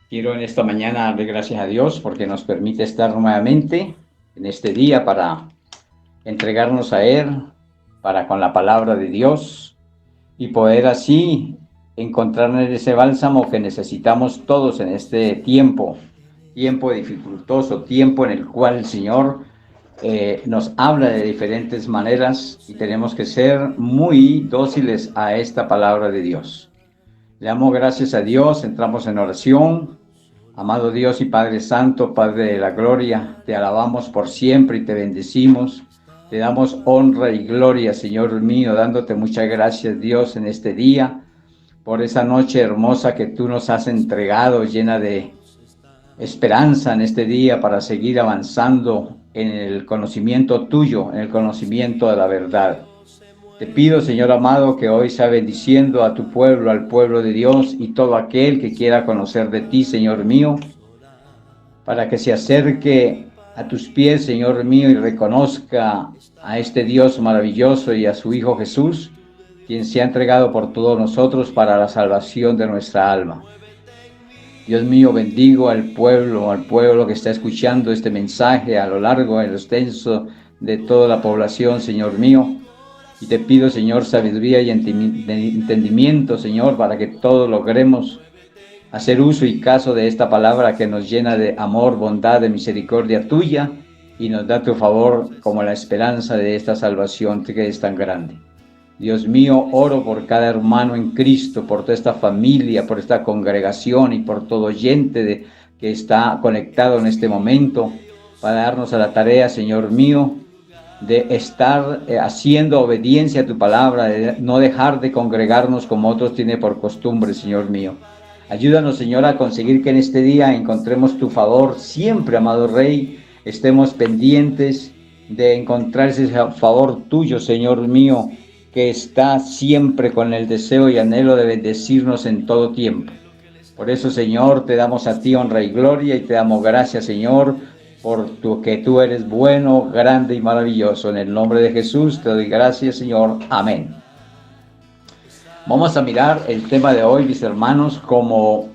Quiero en esta mañana darle gracias a Dios porque nos permite estar nuevamente en este día para entregarnos a Él, para con la palabra de Dios y poder así encontrar en ese bálsamo que necesitamos todos en este tiempo dificultoso, tiempo en el cual el Señor nos habla de diferentes maneras y tenemos que ser muy dóciles a esta palabra de Dios. Le damos gracias a Dios, entramos en oración. Amado Dios y Padre Santo, Padre de la gloria, te alabamos por siempre y te bendecimos. Te damos honra y gloria, Señor mío, dándote muchas gracias, Dios, en este día, por esa noche hermosa que tú nos has entregado, llena de esperanza en este día para seguir avanzando en el conocimiento tuyo, en el conocimiento de la verdad. Te pido, Señor amado, que hoy sea bendiciendo a tu pueblo, al pueblo de Dios y todo aquel que quiera conocer de ti, Señor mío, para que se acerque a tus pies, Señor mío, y reconozca a este Dios maravilloso y a su Hijo Jesús, quien se ha entregado por todos nosotros para la salvación de nuestra alma. Dios mío, bendigo al pueblo que está escuchando este mensaje a lo largo, en lo extenso de toda la población, Señor mío. Y te pido, Señor, sabiduría y entendimiento, Señor, para que todos logremos hacer uso y caso de esta palabra que nos llena de amor, bondad, de misericordia tuya y nos da tu favor como la esperanza de esta salvación que es tan grande. Dios mío, oro por cada hermano en Cristo, por toda esta familia, por esta congregación y por todo oyente que está conectado en este momento, para darnos a la tarea, Señor mío, de estar haciendo obediencia a tu palabra, de no dejar de congregarnos como otros tienen por costumbre, Señor mío. Ayúdanos, Señor, a conseguir que en este día encontremos tu favor siempre, amado Rey. Estemos pendientes de encontrar ese favor tuyo, Señor mío, que está siempre con el deseo y anhelo de bendecirnos en todo tiempo. Por eso, Señor, te damos a ti honra y gloria y te damos gracias, Señor, que tú eres bueno, grande y maravilloso. En el nombre de Jesús te doy gracias, Señor. Amén. Vamos a mirar el tema de hoy, mis hermanos, como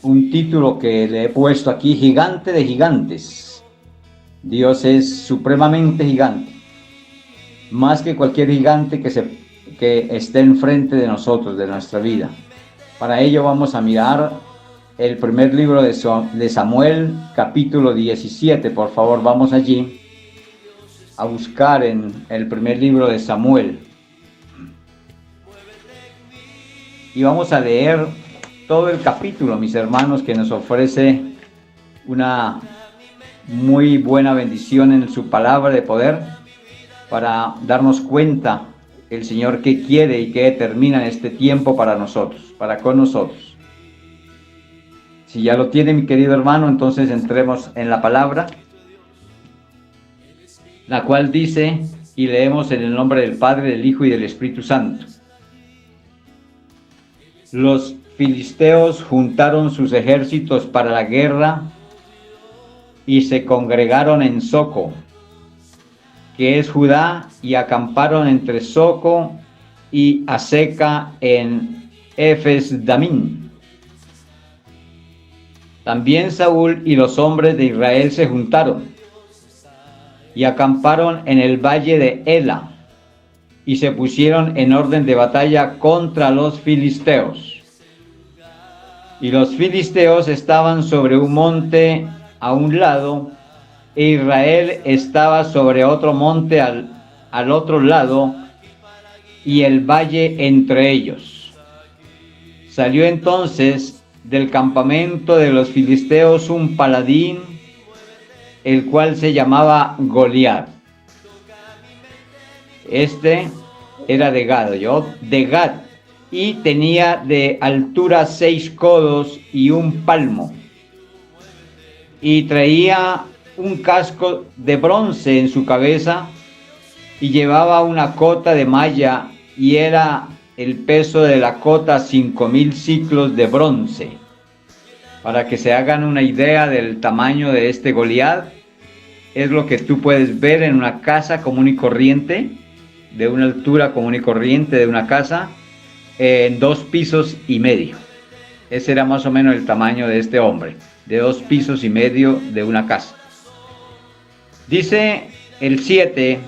un título que le he puesto aquí, Gigante de Gigantes. Dios es supremamente gigante, más que cualquier gigante que esté enfrente de nosotros, de nuestra vida. Para ello vamos a mirar el primer libro de Samuel, capítulo 17. Por favor, vamos allí a buscar en el primer libro de Samuel. Y vamos a leer todo el capítulo, mis hermanos, que nos ofrece una muy buena bendición en su palabra de poder para darnos cuenta el Señor qué quiere y qué determina en este tiempo para nosotros, para con nosotros. Si ya lo tiene, mi querido hermano, entonces entremos en la palabra, la cual dice, y leemos en el nombre del Padre, del Hijo y del Espíritu Santo. Los filisteos juntaron sus ejércitos para la guerra y se congregaron en Soco, que es Judá, y acamparon entre Soco y Aseca en Efes-Damín. También Saúl y los hombres de Israel se juntaron y acamparon en el valle de Ela y se pusieron en orden de batalla contra los filisteos. Y los filisteos estaban sobre un monte a un lado e Israel estaba sobre otro monte al otro lado y el valle entre ellos. Salió entonces del campamento de los filisteos un paladín, el cual se llamaba Goliat. Este era de Gad, y tenía de altura 6 codos y un palmo, y traía un casco de bronce en su cabeza, y llevaba una cota de malla, y era el peso de la cota 5,000 siclos de bronce. Para que se hagan una idea del tamaño de este Goliat, es lo que tú puedes ver en una casa común y corriente, de una altura común y corriente de una casa, en 2,5 pisos. Ese era más o menos el tamaño de este hombre, de 2 pisos y medio de una casa. Dice el 7,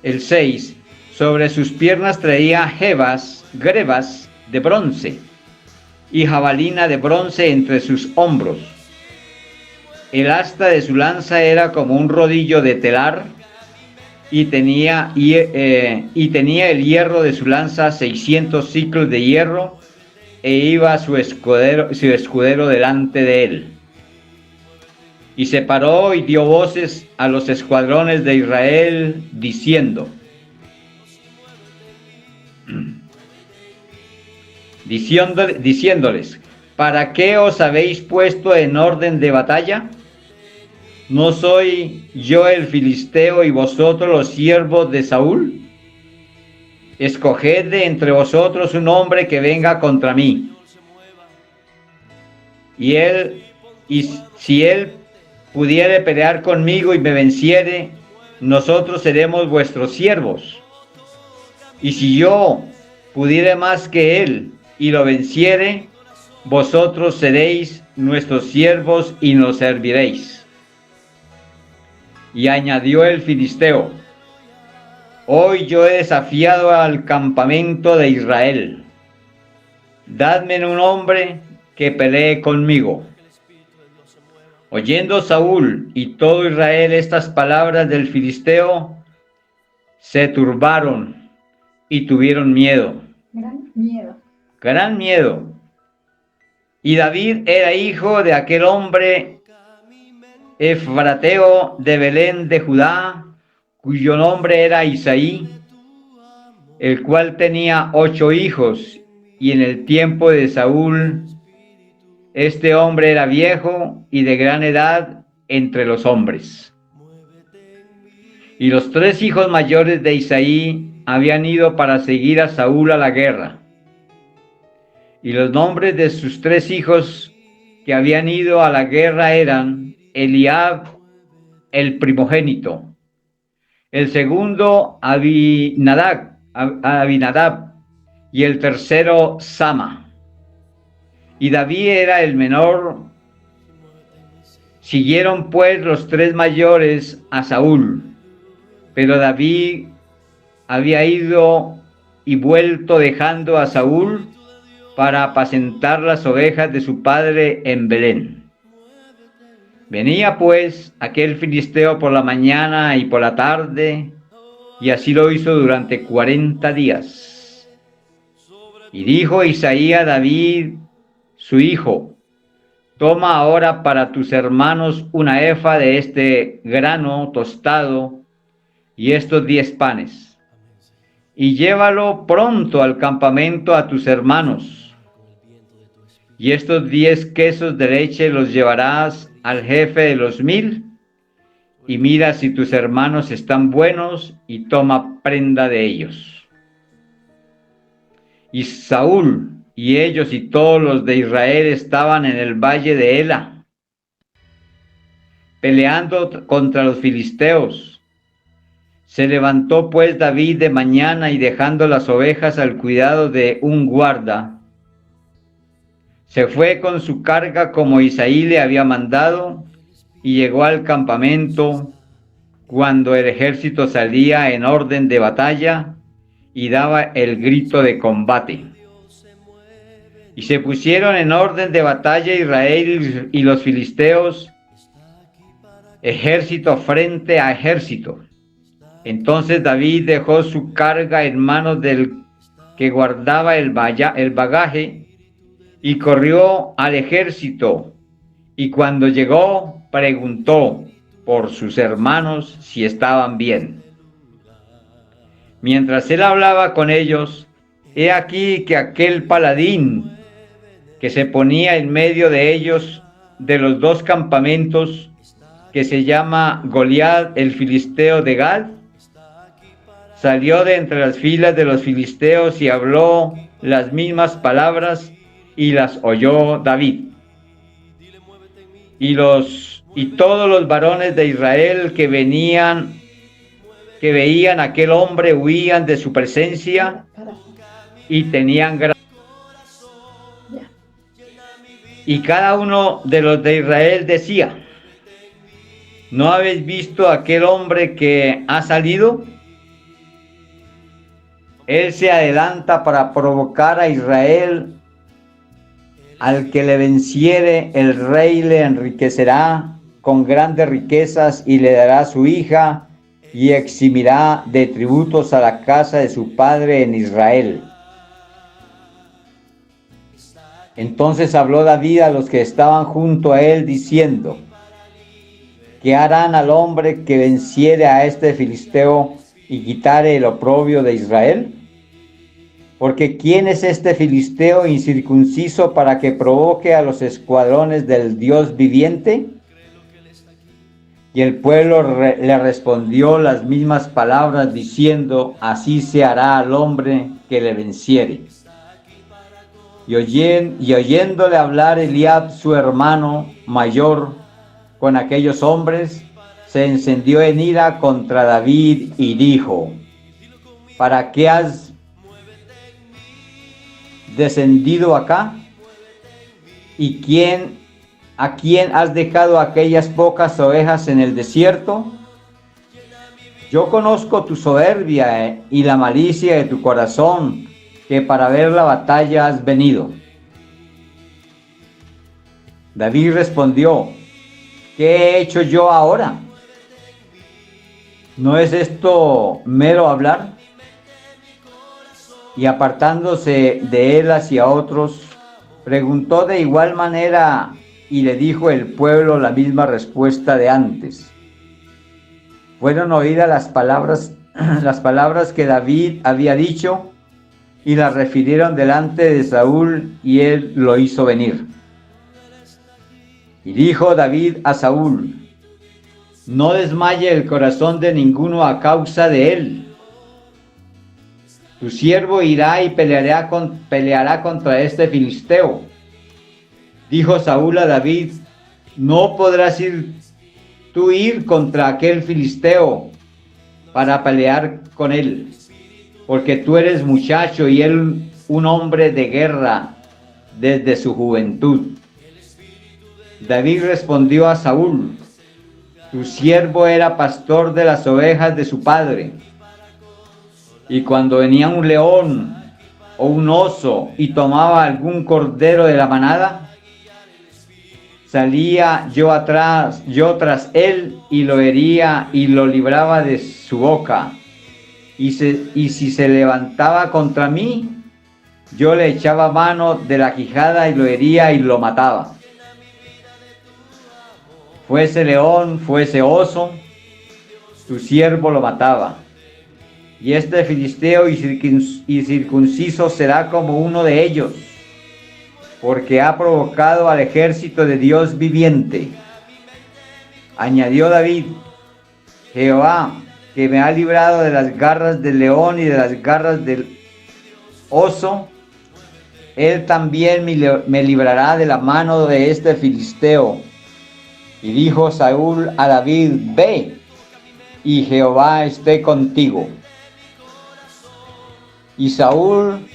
el 6, sobre sus piernas traía grebas de bronce y jabalina de bronce entre sus hombros. El asta de su lanza era como un rodillo de telar y tenía el hierro de su lanza 600 siclos de hierro, e iba su escudero delante de él. Y se paró y dio voces a los escuadrones de Israel, diciéndoles: ¿para qué os habéis puesto en orden de batalla? ¿No soy yo el filisteo y vosotros los siervos de Saúl? Escoged de entre vosotros un hombre que venga contra mí. Y si él pudiere pelear conmigo y me venciere, nosotros seremos vuestros siervos. Y si yo pudiere más que él y lo venciere, vosotros seréis nuestros siervos y nos serviréis. Y añadió el filisteo: hoy yo he desafiado al campamento de Israel. Dadme un hombre que pelee conmigo. Oyendo Saúl y todo Israel estas palabras del filisteo, se turbaron y tuvieron miedo. Gran miedo. Y David era hijo de aquel hombre efrateo de Belén de Judá, cuyo nombre era Isaí, el cual tenía 8 hijos, y en el tiempo de Saúl, este hombre era viejo y de gran edad entre los hombres. Y los 3 hijos mayores de Isaí habían ido para seguir a Saúl a la guerra. Y los nombres de sus 3 hijos que habían ido a la guerra eran Eliab, el primogénito; el segundo, Abinadab, y el tercero, Sama. Y David era el menor. Siguieron pues los 3 mayores a Saúl, pero David había ido y vuelto dejando a Saúl para apacentar las ovejas de su padre en Belén. Venía pues aquel filisteo por la mañana y por la tarde, y así lo hizo durante 40 días. Y dijo Isaí a David, su hijo: toma ahora para tus hermanos una efa de este grano tostado y estos 10 panes, y llévalo pronto al campamento a tus hermanos. Y estos 10 quesos de leche los llevarás al jefe de los 1000, y mira si tus hermanos están buenos, y toma prenda de ellos. Y Saúl y ellos y todos los de Israel estaban en el valle de Ela, peleando contra los filisteos. Se levantó pues David de mañana, y dejando las ovejas al cuidado de un guarda, se fue con su carga como Isaí le había mandado, y llegó al campamento cuando el ejército salía en orden de batalla y daba el grito de combate. Y se pusieron en orden de batalla Israel y los filisteos, ejército frente a ejército. Entonces David dejó su carga en manos del que guardaba el bagaje, y corrió al ejército, y cuando llegó preguntó por sus hermanos si estaban bien. Mientras él hablaba con ellos, he aquí que aquel paladín que se ponía en medio de ellos, de los 2 campamentos, que se llama Goliat el filisteo de Gad, salió de entre las filas de los filisteos y habló las mismas palabras, y las oyó David. Y todos los varones de Israel que veían a aquel hombre huían de su presencia y tenían gran... Y cada uno de los de Israel decía: ¿no habéis visto aquel hombre que ha salido? Él se adelanta para provocar a Israel. Al que le venciere, el rey le enriquecerá con grandes riquezas y le dará su hija y eximirá de tributos a la casa de su padre en Israel. Entonces habló David a los que estaban junto a él diciendo: ¿qué harán al hombre que venciere a este filisteo y quitare el oprobio de Israel? Porque ¿quién es este filisteo incircunciso para que provoque a los escuadrones del Dios viviente? Y el pueblo le respondió las mismas palabras diciendo: así se hará al hombre que le venciere. Y oyéndole hablar Eliab, su hermano mayor, con aquellos hombres, se encendió en ira contra David y dijo: ¿para qué has descendido acá? ¿Y a quién has dejado aquellas pocas ovejas en el desierto? Yo conozco tu soberbia y la malicia de tu corazón, que para ver la batalla has venido. David respondió: ¿qué he hecho yo ahora? ¿No es esto mero hablar? Y apartándose de él hacia otros, preguntó de igual manera, y le dijo el pueblo la misma respuesta de antes. Fueron oídas las palabras que David había dicho, y las refirieron delante de Saúl, y él lo hizo venir. Y dijo David a Saúl: no desmaye el corazón de ninguno a causa de él. Tu siervo irá y peleará contra este filisteo. Dijo Saúl a David: no podrás tú ir contra aquel filisteo para pelear con él, porque tú eres muchacho y él un hombre de guerra desde su juventud. David respondió a Saúl: tu siervo era pastor de las ovejas de su padre. Y cuando venía un león o un oso y tomaba algún cordero de la manada, salía yo tras él y lo hería y lo libraba de su boca. Y si se levantaba contra mí, yo le echaba mano de la quijada y lo hería y lo mataba. Fuese león, fuese oso, tu siervo lo mataba. Y este filisteo y circunciso será como uno de ellos, porque ha provocado al ejército de Dios viviente. Añadió David: Jehová, que me ha librado de las garras del león y de las garras del oso, él también me librará de la mano de este filisteo. Y dijo Saúl a David: ve, y Jehová esté contigo. Y Saúl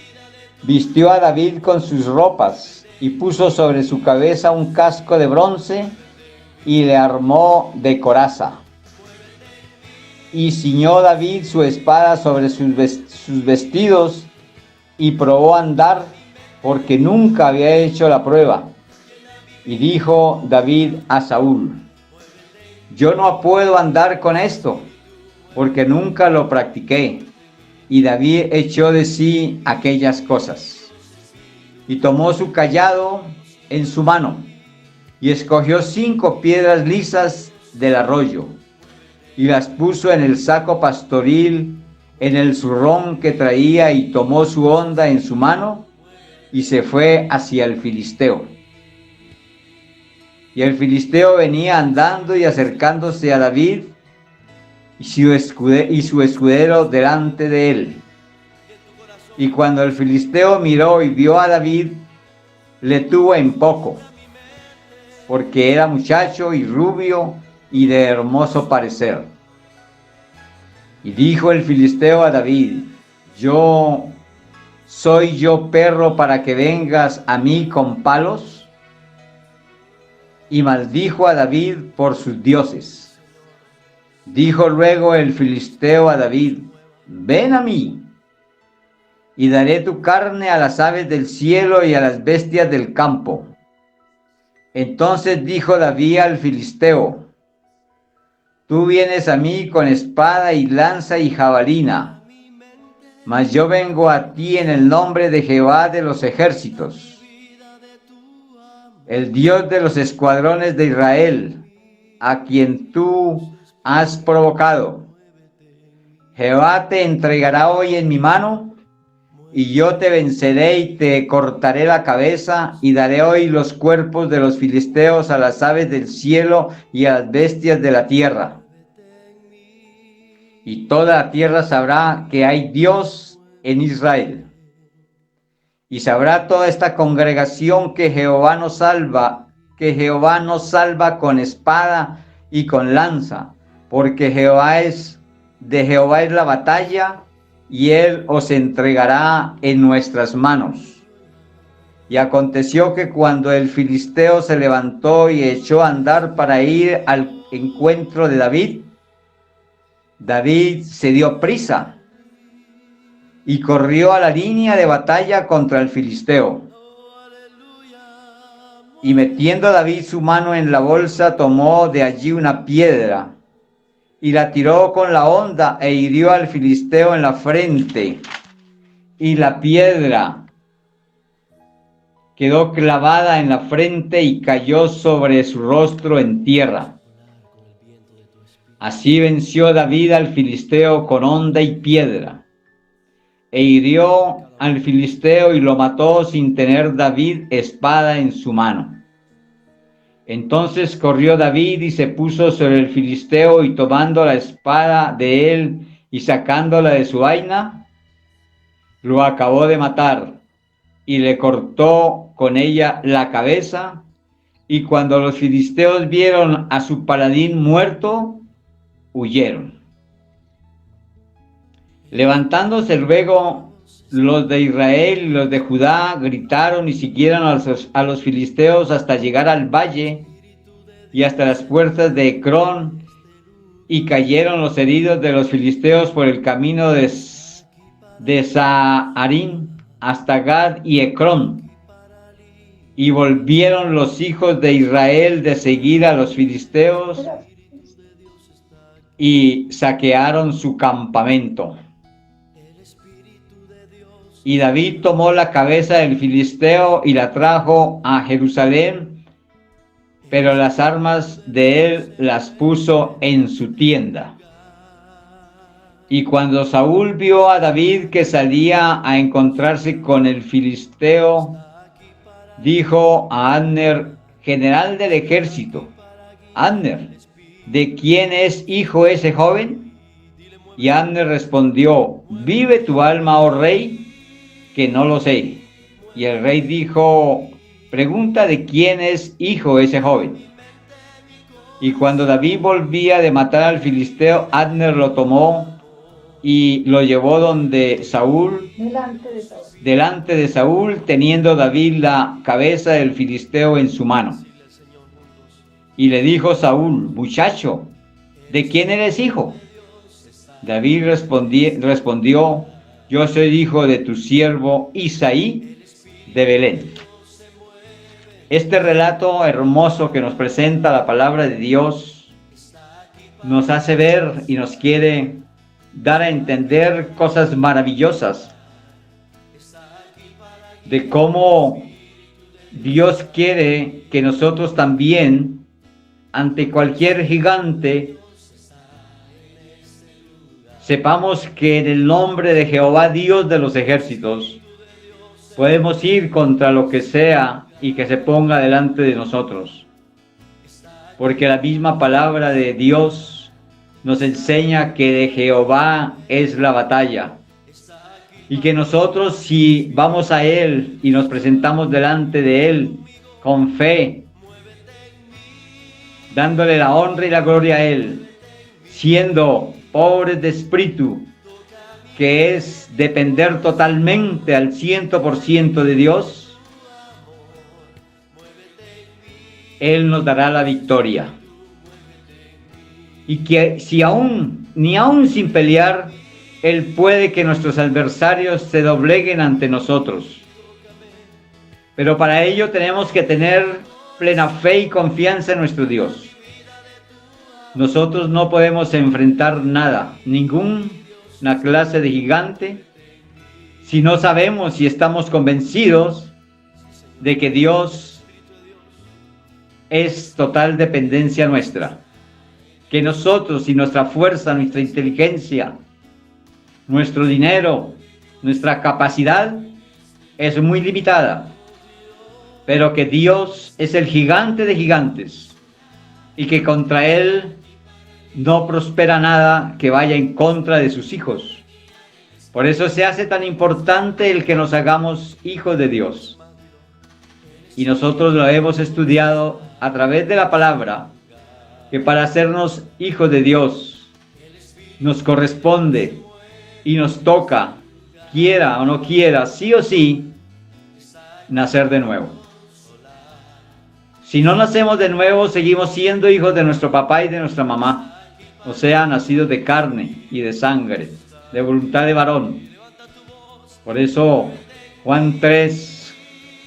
vistió a David con sus ropas y puso sobre su cabeza un casco de bronce y le armó de coraza. Y ciñó David su espada sobre sus vestidos y probó a andar, porque nunca había hecho la prueba. Y dijo David a Saúl: yo no puedo andar con esto, porque nunca lo practiqué. Y David echó de sí aquellas cosas. Y tomó su cayado en su mano, y escogió 5 piedras lisas del arroyo, y las puso en el saco pastoril, en el zurrón que traía, y tomó su honda en su mano, y se fue hacia el filisteo. Y el filisteo venía andando y acercándose a David, y su escudero delante de él. Y cuando el filisteo miró y vio a David, le tuvo en poco, porque era muchacho y rubio y de hermoso parecer. Y dijo el filisteo a David: ¿soy yo perro para que vengas a mí con palos? y maldijo a David por sus dioses. Dijo luego el filisteo a David: ven a mí, y daré tu carne a las aves del cielo y a las bestias del campo. Entonces dijo David al filisteo: tú vienes a mí con espada y lanza y jabalina, mas yo vengo a ti en el nombre de Jehová de los ejércitos, el Dios de los escuadrones de Israel, a quien tú has provocado. Jehová te entregará hoy en mi mano, y yo te venceré y te cortaré la cabeza, y daré hoy los cuerpos de los filisteos a las aves del cielo y a las bestias de la tierra. Y toda la tierra sabrá que hay Dios en Israel. Y sabrá toda esta congregación que Jehová nos salva con espada y con lanza, porque de Jehová es la batalla, y él os entregará en nuestras manos. Y aconteció que cuando el filisteo se levantó y echó a andar para ir al encuentro de David, David se dio prisa y corrió a la línea de batalla contra el filisteo. Y metiendo David su mano en la bolsa, tomó de allí una piedra y la tiró con la honda e hirió al filisteo en la frente. Y la piedra quedó clavada en la frente y cayó sobre su rostro en tierra. Así venció David al filisteo con honda y piedra, e hirió al filisteo y lo mató sin tener David espada en su mano. Entonces corrió David y se puso sobre el filisteo, y tomando la espada de él y sacándola de su vaina, lo acabó de matar y le cortó con ella la cabeza. Y cuando los filisteos vieron a su paladín muerto, huyeron. Levantándose luego los de Israel y los de Judá, gritaron y siguieron a los filisteos hasta llegar al valle y hasta las puertas de Ecrón, y cayeron los heridos de los filisteos por el camino de Saharín hasta Gad y Ecrón. Y volvieron los hijos de Israel de seguir a los filisteos y saquearon su campamento. Y David tomó la cabeza del filisteo y la trajo a Jerusalén, pero las armas de él las puso en su tienda. Y cuando Saúl vio a David que salía a encontrarse con el filisteo, dijo a Abner, general del ejército: Abner, ¿de quién es hijo ese joven? Y Abner respondió: vive tu alma, oh rey, que no lo sé. Y el rey dijo: pregunta de quién es hijo ese joven. Y cuando David volvía de matar al filisteo, Abner lo tomó y lo llevó donde Saúl, delante de Saúl, teniendo David la cabeza del filisteo en su mano. Y le dijo Saúl: muchacho, ¿de quién eres hijo? David respondió: yo soy hijo de tu siervo Isaí de Belén. Este relato hermoso que nos presenta la palabra de Dios nos hace ver y nos quiere dar a entender cosas maravillosas de cómo Dios quiere que nosotros también, ante cualquier gigante, sepamos que en el nombre de Jehová, Dios de los ejércitos, podemos ir contra lo que sea y que se ponga delante de nosotros. Porque la misma palabra de Dios nos enseña que de Jehová es la batalla. Y que nosotros, si vamos a Él y nos presentamos delante de Él con fe, dándole la honra y la gloria a Él, siendo pobres de espíritu, que es depender totalmente al 100% de Dios, Él nos dará la victoria. Y que ni aún sin pelear, Él puede que nuestros adversarios se dobleguen ante nosotros. Pero para ello tenemos que tener plena fe y confianza en nuestro Dios. Nosotros no podemos enfrentar nada, ninguna clase de gigante, si no sabemos y estamos convencidos de que Dios es total dependencia nuestra. Que nosotros y nuestra fuerza, nuestra inteligencia, nuestro dinero, nuestra capacidad es muy limitada, pero que Dios es el gigante de gigantes y que contra Él no prospera nada que vaya en contra de sus hijos. Por eso se hace tan importante el que nos hagamos hijos de Dios. Y nosotros lo hemos estudiado a través de la palabra, que para hacernos hijos de Dios nos corresponde y nos toca, quiera o no quiera, sí o sí, nacer de nuevo. Si no nacemos de nuevo, seguimos siendo hijos de nuestro papá y de nuestra mamá, o sea, nacidos de carne y de sangre, de voluntad de varón. Por eso Juan 3,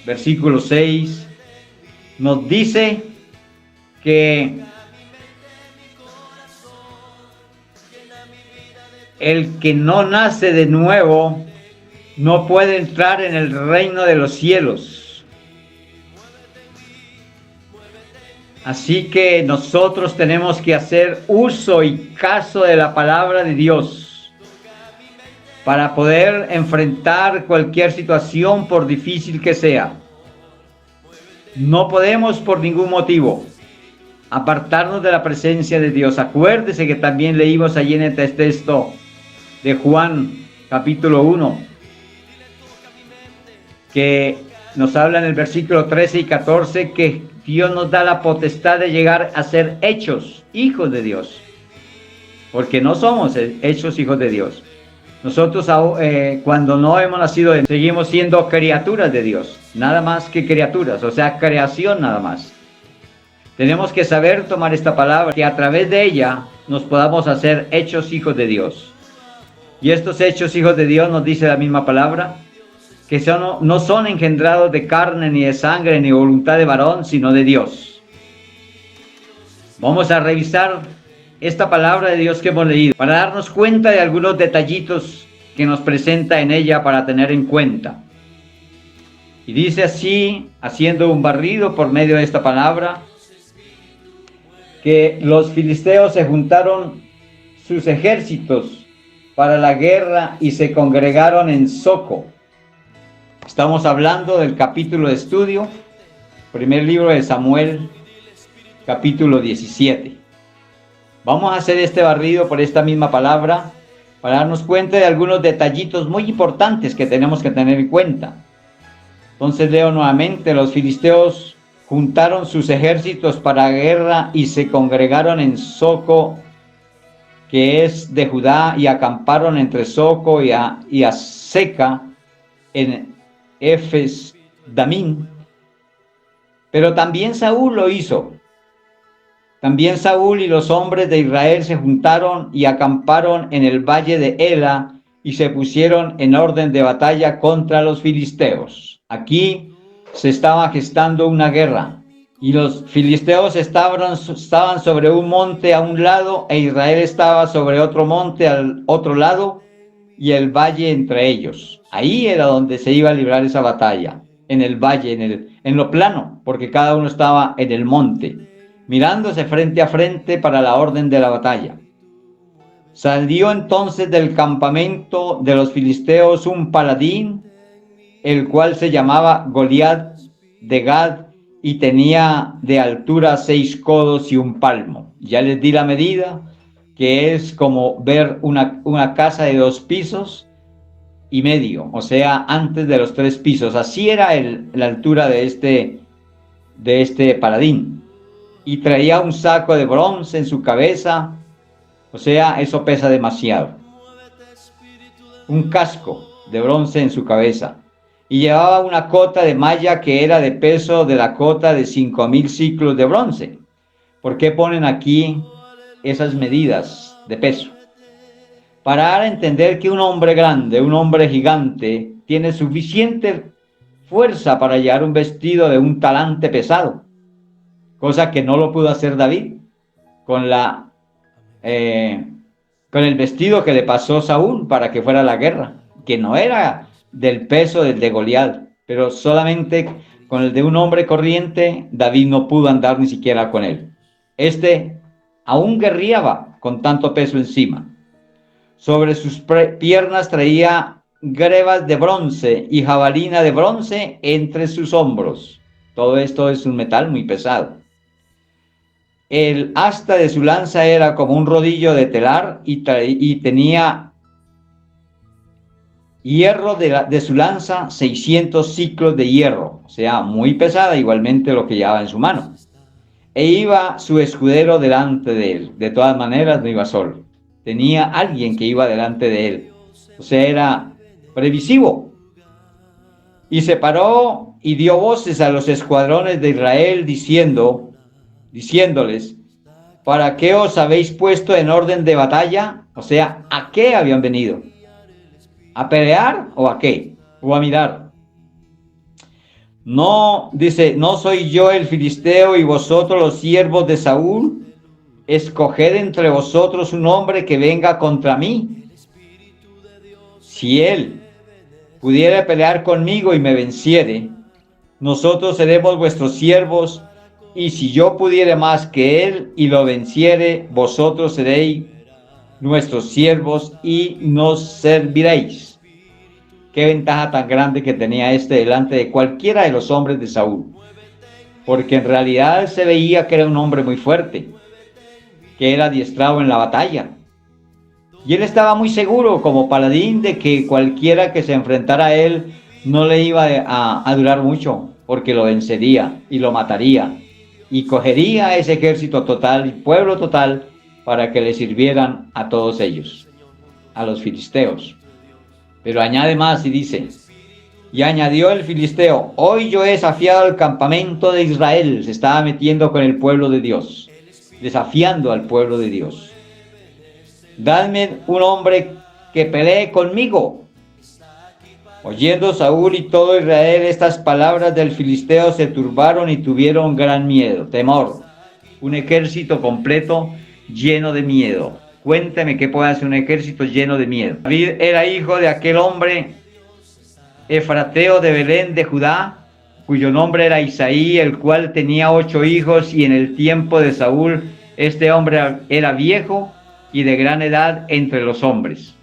versículo 6, nos dice que el que no nace de nuevo no puede entrar en el reino de los cielos. Así que nosotros tenemos que hacer uso y caso de la palabra de Dios para poder enfrentar cualquier situación, por difícil que sea. No podemos por ningún motivo apartarnos de la presencia de Dios. Acuérdese que también leímos allí en el texto de Juan capítulo 1, que nos habla en el versículo 13 y 14 que Dios nos da la potestad de llegar a ser hechos hijos de Dios, porque no somos hechos hijos de Dios. Nosotros cuando no hemos nacido, seguimos siendo criaturas de Dios, nada más que criaturas, o sea, creación nada más. Tenemos que saber tomar esta palabra, que a través de ella nos podamos hacer hechos hijos de Dios. Y estos hechos hijos de Dios, nos dice la misma palabra, que no son engendrados de carne, ni de sangre, ni voluntad de varón, sino de Dios. Vamos a revisar esta palabra de Dios que hemos leído, para darnos cuenta de algunos detallitos que nos presenta en ella para tener en cuenta. Y dice así, haciendo un barrido por medio de esta palabra, que los filisteos se juntaron sus ejércitos para la guerra y se congregaron en Soco. Estamos hablando del capítulo de estudio, primer libro de Samuel, capítulo 17. Vamos a hacer este barrido por esta misma palabra para darnos cuenta de algunos detallitos muy importantes que tenemos que tener en cuenta. Entonces leo nuevamente: los filisteos juntaron sus ejércitos para la guerra y se congregaron en Soco, que es de Judá, y acamparon entre Soco y Azeca en Efes Damín. Pero también Saúl lo hizo. También Saúl y los hombres de Israel se juntaron y acamparon en el valle de Ela y se pusieron en orden de batalla contra los filisteos. Aquí se estaba gestando una guerra y los filisteos estaban sobre un monte a un lado e Israel estaba sobre otro monte al otro lado y el valle entre ellos. Ahí era donde se iba a librar esa batalla, en el valle, en lo plano, porque cada uno estaba en el monte, mirándose frente a frente para la orden de la batalla. Salió entonces del campamento de los filisteos un paladín, el cual se llamaba Goliat de Gad, y tenía de altura 6 codos y 1 palmo. Ya les di la medida, que es como ver una casa de 2 pisos y medio, o sea, antes de los 3 pisos. Así era la altura de este paladín. Y traía un saco de bronce en su cabeza, o sea, eso pesa demasiado. Un casco de bronce en su cabeza. y llevaba una cota de malla que era de peso de la cota de 5,000 ciclos de bronce. ¿Por qué ponen aquí esas medidas de peso? Para dar a entender que un hombre grande, un hombre gigante, tiene suficiente fuerza para llevar un vestido de un talante pesado, cosa que no lo pudo hacer David con eh, con el vestido que le pasó Saúl para que fuera a la guerra, que no era del peso del de Goliat, pero solamente con el de un hombre corriente, David no pudo andar ni siquiera con él. Este aún guerreaba con tanto peso encima. Sobre sus piernas traía grebas de bronce y jabalina de bronce entre sus hombros. Todo esto es un metal muy pesado. El asta de su lanza era como un rodillo de telar y tenía hierro de su lanza, 600 ciclos de hierro, o sea, muy pesada, igualmente lo que llevaba en su mano. E iba su escudero delante de él. De todas maneras, no iba solo. Tenía alguien que iba delante de él. O sea, era previsivo. Y se paró y dio voces a los escuadrones de Israel diciéndoles, ¿para qué os habéis puesto en orden de batalla? O sea, ¿a qué habían venido? ¿A pelear o a qué? ¿O a mirar? No, dice, ¿no soy yo el filisteo y vosotros los siervos de Saúl? Escoged entre vosotros un hombre que venga contra mí. Si él pudiera pelear conmigo y me venciere, nosotros seremos vuestros siervos, y si yo pudiere más que él y lo venciere, vosotros seréis nuestros siervos y nos serviréis. Qué ventaja tan grande que tenía este delante de cualquiera de los hombres de Saúl, porque en realidad se veía que era un hombre muy fuerte, que era adiestrado en la batalla. Y él estaba muy seguro como paladín de que cualquiera que se enfrentara a él no le iba a durar mucho, porque lo vencería y lo mataría y cogería a ese ejército total y pueblo total para que le sirvieran a todos ellos, a los filisteos. Pero añade más y dice, y añadió el filisteo, hoy yo he desafiado al campamento de Israel. Se estaba metiendo con el pueblo de Dios, desafiando al pueblo de Dios. Dadme un hombre que pelee conmigo. Oyendo Saúl y todo Israel estas palabras del filisteo, se turbaron y tuvieron gran miedo, temor. Un ejército completo lleno de miedo. Cuénteme qué puede hacer un ejército lleno de miedo. David era hijo de aquel hombre efrateo de Belén de Judá, cuyo nombre era Isaí, el cual tenía 8 hijos, y en el tiempo de Saúl este hombre era viejo y de gran edad entre los hombres.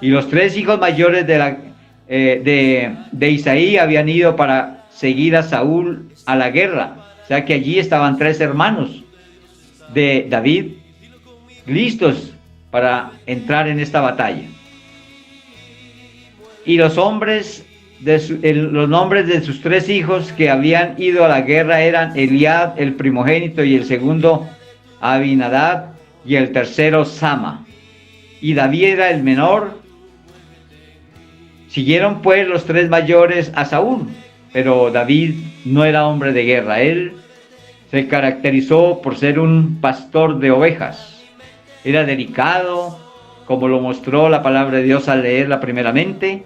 Y los 3 hijos mayores de Isaí habían ido para seguir a Saúl a la guerra. O sea que allí estaban 3 hermanos de David listos para entrar en esta batalla. Y los nombres de sus 3 hijos que habían ido a la guerra eran Eliab, el primogénito, y el segundo Abinadab, y el tercero Sama. Y David era el menor. Siguieron pues los 3 mayores a Saúl, pero David no era hombre de guerra. Él se caracterizó por ser un pastor de ovejas. Era delicado, como lo mostró la palabra de Dios al leerla primeramente.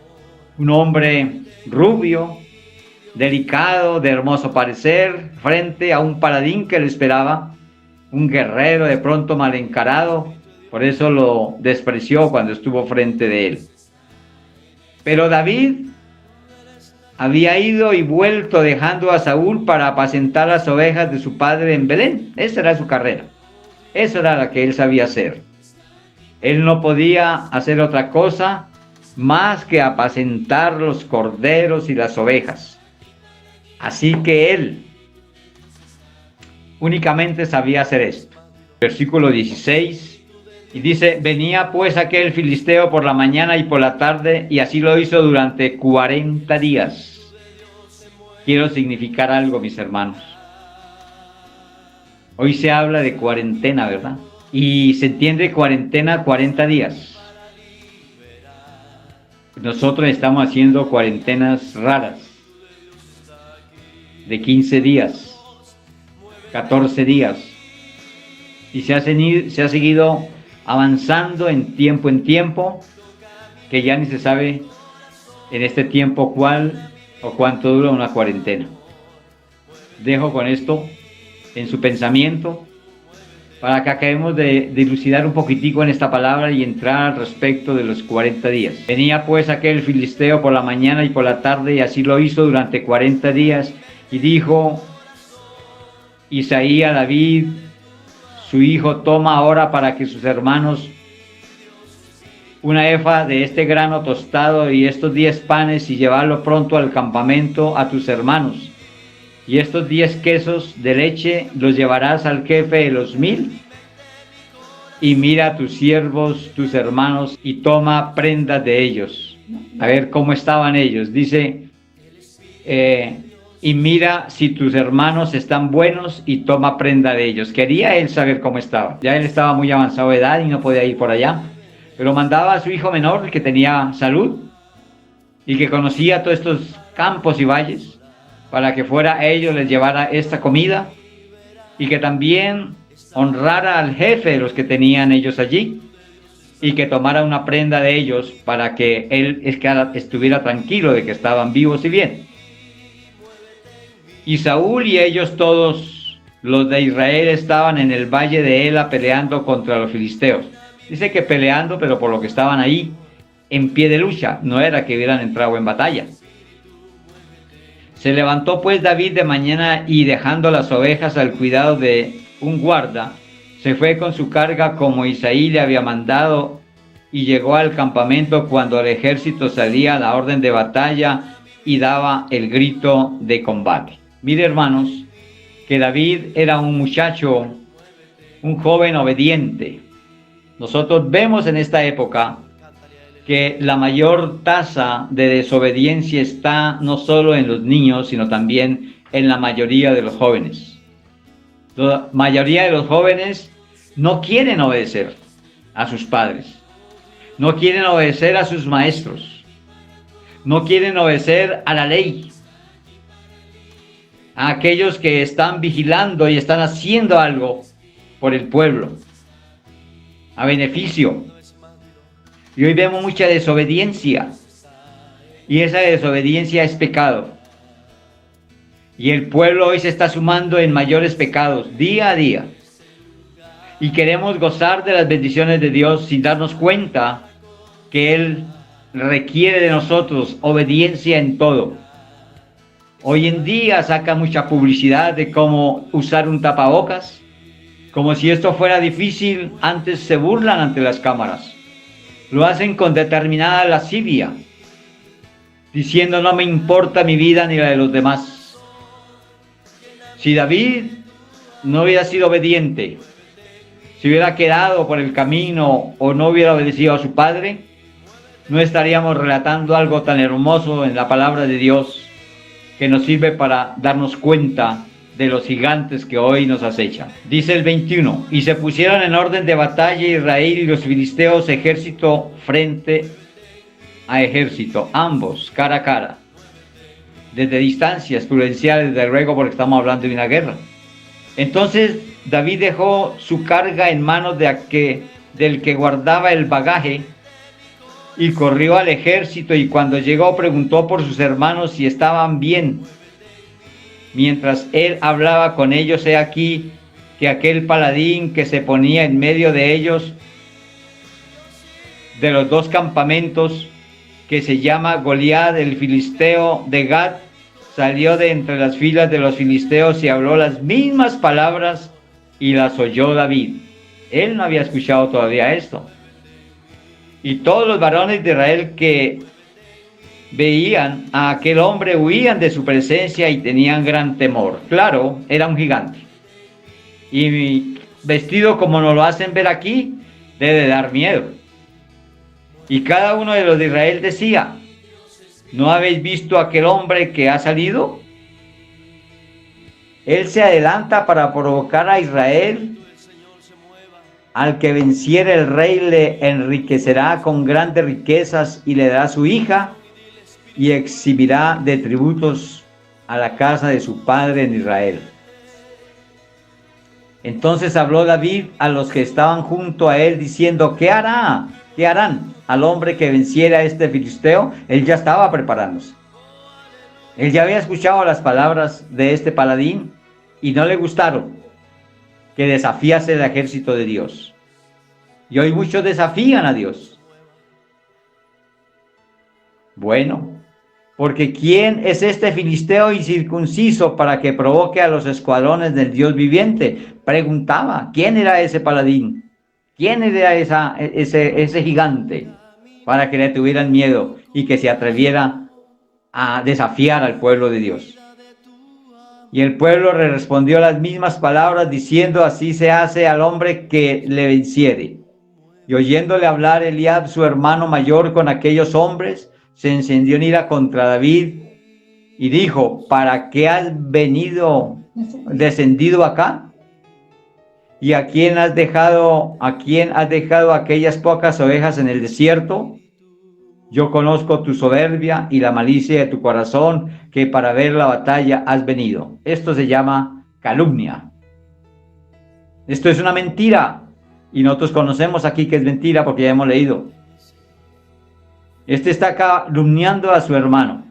Un hombre rubio, delicado, de hermoso parecer, frente a un paladín que lo esperaba, un guerrero de pronto mal encarado. Por eso lo despreció cuando estuvo frente de él. Pero David había ido y vuelto dejando a Saúl para apacentar las ovejas de su padre en Belén. Esa era su carrera. Eso era lo que él sabía hacer. Él no podía hacer otra cosa más que apacentar los corderos y las ovejas. Así que él únicamente sabía hacer esto. Versículo 16. Y dice, venía pues aquel filisteo por la mañana y por la tarde, y así lo hizo durante 40 días. Quiero significar algo, mis hermanos. Hoy se habla de cuarentena, ¿verdad? Y se entiende cuarentena 40 días. Nosotros estamos haciendo cuarentenas raras de 15 días, 14 días, y se ha seguido avanzando en tiempo, que ya ni se sabe en este tiempo cuál o cuánto dura una cuarentena. Dejo con esto en su pensamiento para que acabemos de dilucidar un poquitico en esta palabra y entrar al respecto de los 40 días. Venía pues aquel filisteo por la mañana y por la tarde, y así lo hizo durante 40 días, y dijo Isaí a David, su hijo: toma ahora para que sus hermanos una efa de este grano tostado y estos 10 panes, y llevarlo pronto al campamento a tus hermanos. Y estos 10 quesos de leche los llevarás al jefe de los 1000, y mira a tus siervos, tus hermanos, y toma prendas de ellos. A ver cómo estaban ellos. Dice, y mira si tus hermanos están buenos, y toma prenda de ellos. Quería él saber cómo estaba. Ya él estaba muy avanzado de edad y no podía ir por allá, pero mandaba a su hijo menor, que tenía salud y que conocía todos estos campos y valles, para que fuera a ellos, les llevara esta comida, y que también honrara al jefe de los que tenían ellos allí, y que tomara una prenda de ellos para que él estuviera tranquilo de que estaban vivos y bien. Y Saúl y ellos todos los de Israel estaban en el valle de Ela peleando contra los filisteos. Dice que peleando, pero por lo que estaban ahí en pie de lucha, no era que hubieran entrado en batalla. Se levantó pues David de mañana, y dejando las ovejas al cuidado de un guarda, se fue con su carga como Isaí le había mandado, y llegó al campamento cuando el ejército salía a la orden de batalla y daba el grito de combate. Mire, hermanos, que David era un muchacho, un joven obediente. Nosotros vemos en esta época que la mayor tasa de desobediencia está no solo en los niños, sino también en la mayoría de los jóvenes. La mayoría de los jóvenes no quieren obedecer a sus padres, no quieren obedecer a sus maestros, no quieren obedecer a la ley, a aquellos que están vigilando y están haciendo algo por el pueblo, a beneficio. Y hoy vemos mucha desobediencia, y esa desobediencia es pecado. Y el pueblo hoy se está sumando en mayores pecados día a día. Y queremos gozar de las bendiciones de Dios sin darnos cuenta que Él requiere de nosotros obediencia en todo. Hoy en día saca mucha publicidad de cómo usar un tapabocas. Como si esto fuera difícil, antes se burlan ante las cámaras. Lo hacen con determinada lascivia, diciendo: no me importa mi vida ni la de los demás. Si David no hubiera sido obediente, si hubiera quedado por el camino o no hubiera obedecido a su padre, no estaríamos relatando algo tan hermoso en la palabra de Dios, que nos sirve para darnos cuenta de los gigantes que hoy nos acechan. Dice el 21, y se pusieron en orden de batalla Israel y los filisteos, ejército frente a ejército, ambos cara a cara, desde distancias prudenciales, de ruego, porque estamos hablando de una guerra. Entonces David dejó su carga en manos del que guardaba el bagaje, y corrió al ejército, y cuando llegó preguntó por sus hermanos si estaban bien. Mientras él hablaba con ellos, he aquí que aquel paladín que se ponía en medio de ellos, de los dos campamentos, que se llama Goliat, el filisteo de Gat, salió de entre las filas de los filisteos y habló las mismas palabras, y las oyó David. Él no había escuchado todavía esto. Y todos los varones de Israel que veían a aquel hombre huían de su presencia y tenían gran temor. Claro, era un gigante. Y vestido como nos lo hacen ver aquí, debe dar miedo. Y cada uno de los de Israel decía: ¿no habéis visto aquel hombre que ha salido? Él se adelanta para provocar a Israel Al que venciere el rey le enriquecerá con grandes riquezas y le dará su hija y exhibirá de tributos a la casa de su padre en Israel. Entonces habló David a los que estaban junto a él diciendo, ¿qué hará? ¿Qué harán al hombre que venciera a este filisteo? Él ya estaba preparándose. Él ya había escuchado las palabras de este paladín y no le gustaron, que desafiase el ejército de Dios. Y hoy muchos desafían a Dios. Bueno, porque ¿quién es este filisteo incircunciso para que provoque a los escuadrones del Dios viviente? Preguntaba, ¿quién era ese paladín? ¿Quién era ese gigante para que le tuvieran miedo y que se atreviera a desafiar al pueblo de Dios? Y el pueblo le respondió las mismas palabras diciendo, así se hace al hombre que le venciere. Y oyéndole hablar Eliab, su hermano mayor, con aquellos hombres, se encendió en ira contra David y dijo, ¿para qué has descendido acá? ¿Y a quién has dejado aquellas pocas ovejas en el desierto? Yo conozco tu soberbia y la malicia de tu corazón, que para ver la batalla has venido. Esto se llama calumnia. Esto es una mentira. Y nosotros conocemos aquí que es mentira porque ya hemos leído. Este está calumniando a su hermano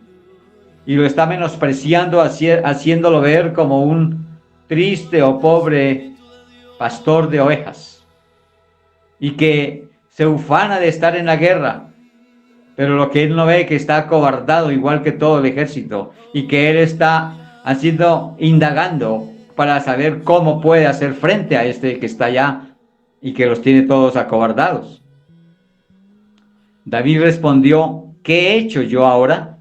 y lo está menospreciando, haciéndolo ver como un triste o pobre pastor de ovejas y que se ufana de estar en la guerra, pero lo que él no ve es que está acobardado igual que todo el ejército y que él está indagando para saber cómo puede hacer frente a este que está allá y que los tiene todos acobardados. David respondió, ¿qué he hecho yo ahora?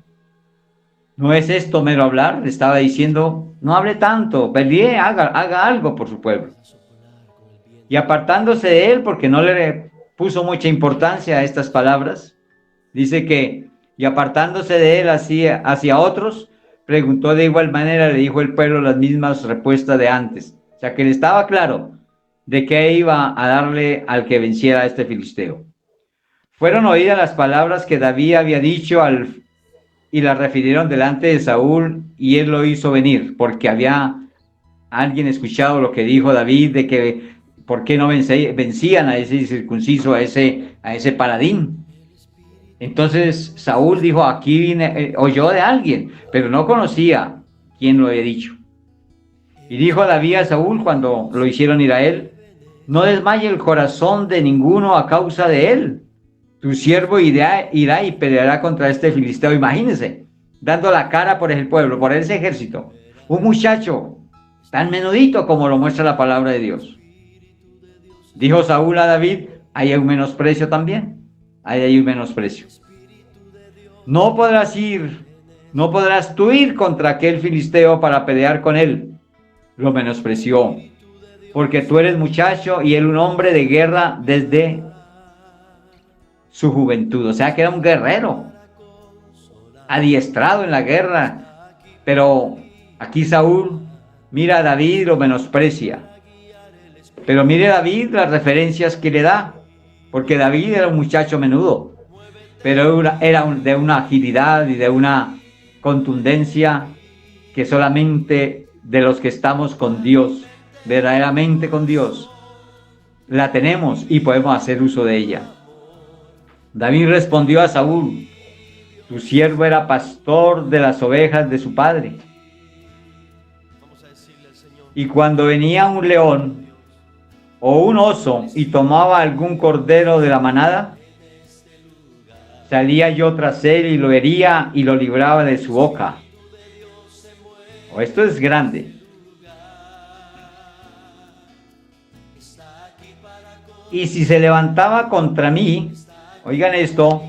¿No es esto mero hablar? Le estaba diciendo, no hable tanto, pelee, haga algo por su pueblo. Y apartándose de él, porque no le puso mucha importancia a estas palabras, dice que, y apartándose de él hacia otros, preguntó de igual manera, le dijo el pueblo las mismas respuestas de antes. O sea que le estaba claro de qué iba a darle al que venciera a este filisteo. Fueron oídas las palabras que David había dicho y las refirieron delante de Saúl, y él lo hizo venir, porque había alguien escuchado lo que dijo David, de que por qué no vencían a ese circunciso, a ese paladín. Entonces Saúl dijo, aquí vine, oyó de alguien, pero no conocía quién lo había dicho. Y dijo David a Saúl cuando lo hicieron ir a él, no desmaye el corazón de ninguno a causa de él. Tu siervo irá y peleará contra este filisteo. Imagínense, dando la cara por el pueblo, por ese ejército. Un muchacho tan menudito como lo muestra la palabra de Dios. Dijo Saúl a David, ahí hay un menosprecio también. Ahí hay un menosprecio. No podrás tú ir contra aquel filisteo para pelear con él. Lo menospreció. Porque tú eres muchacho y él un hombre de guerra desde su juventud, o sea que era un guerrero, adiestrado en la guerra, pero aquí Saúl mira a David y lo menosprecia, pero mire David las referencias que le da, porque David era un muchacho menudo, pero era de una agilidad y de una contundencia que solamente de los que estamos con Dios, verdaderamente con Dios, la tenemos y podemos hacer uso de ella. David respondió a Saúl, tu siervo era pastor de las ovejas de su padre. Y cuando venía un león o un oso y tomaba algún cordero de la manada, salía yo tras él y lo hería y lo libraba de su boca. Esto es grande. Y si se levantaba contra mí, oigan esto,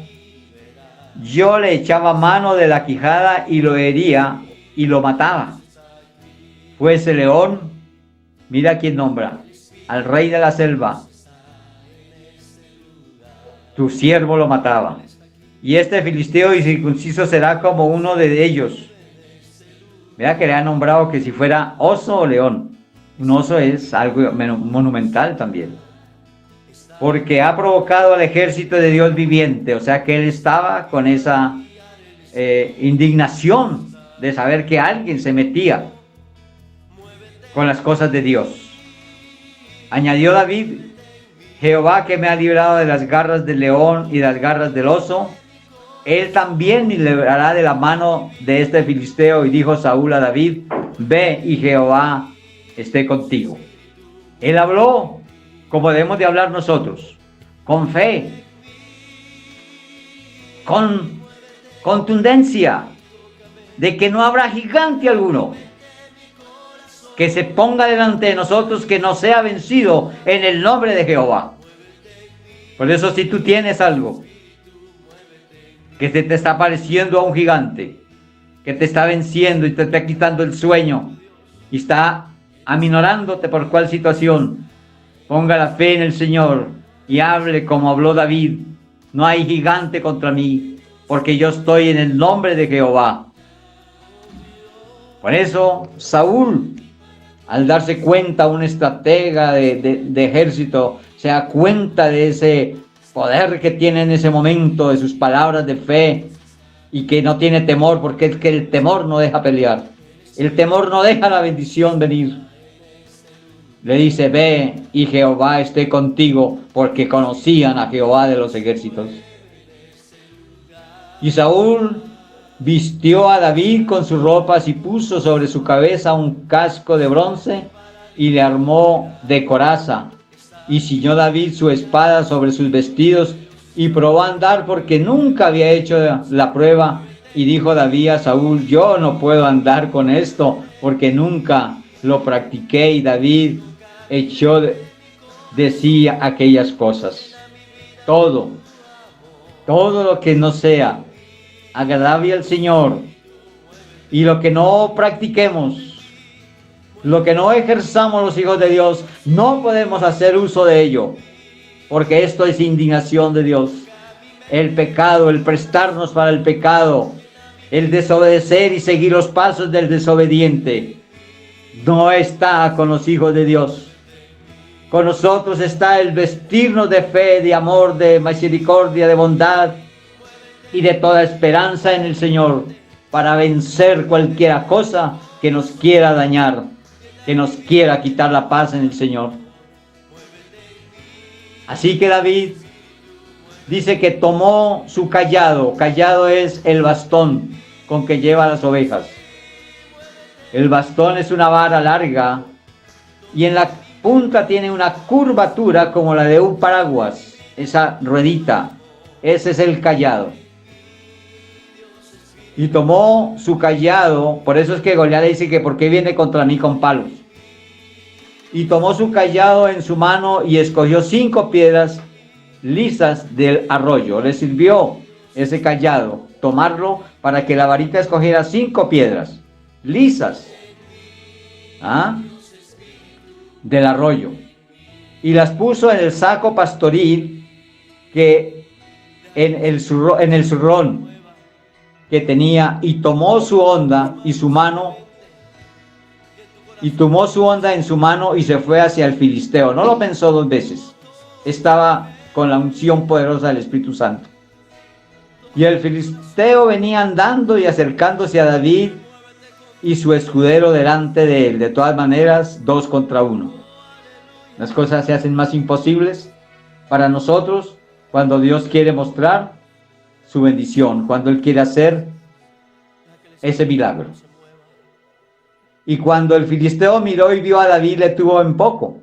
yo le echaba mano de la quijada y lo hería y lo mataba. Fuese león, mira quién nombra, al rey de la selva. Tu siervo lo mataba. Y este filisteo incircunciso será como uno de ellos. Vea que le ha nombrado que si fuera oso o león. Un oso es algo monumental también. porque ha provocado al ejército de Dios viviente. O sea que él estaba con esa indignación de saber que alguien se metía con las cosas de Dios. Añadió David: Jehová, que me ha librado de las garras del león y de las garras del oso, él también me librará de la mano de este filisteo. Y dijo Saúl a David: ve, y Jehová esté contigo. Él habló como debemos de hablar nosotros, con fe, con contundencia, de que no habrá gigante alguno que se ponga delante de nosotros que no sea vencido en el nombre de Jehová. Por eso, si tú tienes algo que se te está pareciendo a un gigante, que te está venciendo y te está quitando el sueño y está aminorándote por cuál situación, ponga la fe en el Señor y hable como habló David: no hay gigante contra mí, porque yo estoy en el nombre de Jehová. Por eso Saúl, al darse cuenta, un estratega de ejército, se da cuenta de ese poder que tiene en ese momento, de sus palabras de fe, y que no tiene temor, porque es que el temor no deja pelear, el temor no deja la bendición venir. Le dice: ve, y Jehová esté contigo, porque conocían a Jehová de los ejércitos. Y Saúl vistió a David con sus ropas y puso sobre su cabeza un casco de bronce y le armó de coraza. Y ciñó David su espada sobre sus vestidos y probó a andar, porque nunca había hecho la prueba. Y dijo David a Saúl: yo no puedo andar con esto, porque nunca lo practiqué. Y David echó de sí aquellas cosas. Todo lo que no sea agradable al Señor, y lo que no practiquemos, lo que no ejerzamos los hijos de Dios, no podemos hacer uso de ello, porque esto es indignación de Dios. El pecado, el prestarnos para el pecado, el desobedecer y seguir los pasos del desobediente, no está con los hijos de Dios. Con nosotros está el vestirnos de fe, de amor, de misericordia, de bondad y de toda esperanza en el Señor, para vencer cualquier cosa que nos quiera dañar, que nos quiera quitar la paz en el Señor. Así que David dice que tomó su cayado. Cayado es el bastón con que lleva las ovejas. El bastón es una vara larga y en la punta tiene una curvatura como la de un paraguas, esa ruedita. Ese es el cayado. Y tomó su cayado, por eso es que Goliat le dice que ¿por qué viene contra mí con palos? Y tomó su cayado en su mano y escogió 5 piedras lisas del arroyo. Le sirvió ese cayado tomarlo para que la varita escogiera 5 piedras lisas del arroyo, y las puso en el saco pastoril que en el zurrón que tenía, y tomó su honda y su mano, y tomó su honda en su mano y se fue hacia el filisteo. No lo pensó 2 veces, estaba con la unción poderosa del Espíritu Santo. Y el filisteo venía andando y acercándose a David y su escudero delante de él. De todas maneras, 2 contra 1. Las cosas se hacen más imposibles para nosotros cuando Dios quiere mostrar su bendición, cuando Él quiere hacer ese milagro. Y cuando el filisteo miró y vio a David, le tuvo en poco,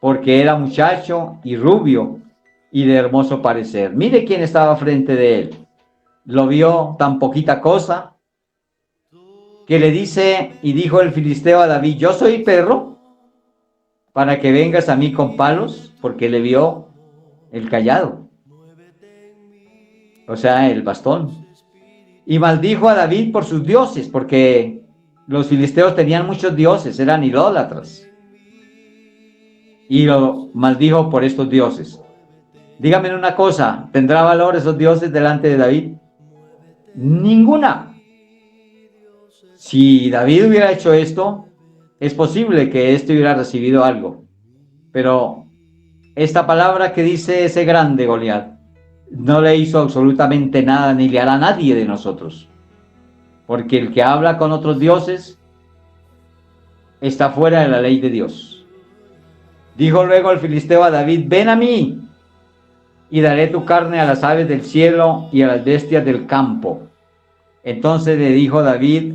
porque era muchacho y rubio y de hermoso parecer. Mire quién estaba frente de él. Lo vio tan poquita cosa que le dice, y dijo el filisteo a David: yo soy perro para que vengas a mí con palos, porque le vio el cayado, o sea, el bastón. Y maldijo a David por sus dioses, porque los filisteos tenían muchos dioses, eran idólatras. Y lo maldijo por estos dioses. Dígame una cosa, ¿tendrá valor esos dioses delante de David? Ninguna. Si David hubiera hecho esto, es posible que éste hubiera recibido algo, pero esta palabra que dice ese grande Goliat no le hizo absolutamente nada ni le hará a nadie de nosotros, porque el que habla con otros dioses está fuera de la ley de Dios. Dijo luego el filisteo a David: ven a mí y daré tu carne a las aves del cielo y a las bestias del campo. Entonces le dijo David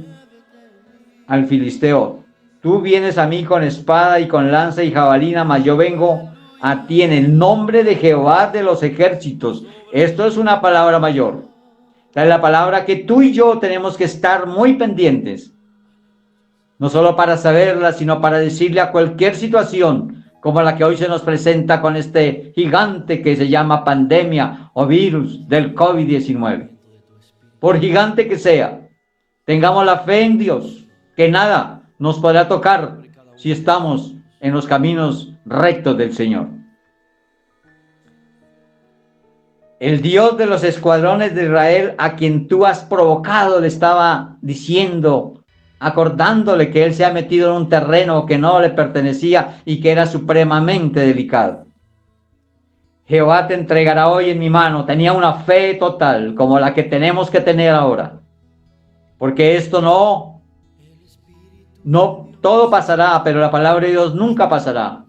al filisteo: tú vienes a mí con espada y con lanza y jabalina, mas yo vengo a ti en el nombre de Jehová de los ejércitos. Esto es una palabra mayor. Esta es la palabra que tú y yo tenemos que estar muy pendientes, no solo para saberla, sino para decirle a cualquier situación como la que hoy se nos presenta con este gigante que se llama pandemia o virus del COVID-19. Por gigante que sea, tengamos la fe en Dios, que nada nos podrá tocar si estamos en los caminos rectos del Señor. El Dios de los escuadrones de Israel, a quien tú has provocado, le estaba diciendo, acordándole que él se ha metido en un terreno que no le pertenecía y que era supremamente delicado. Jehová te entregará hoy en mi mano. Tenía una fe total, como la que tenemos que tener ahora. Porque esto no, todo pasará, pero la palabra de Dios nunca pasará.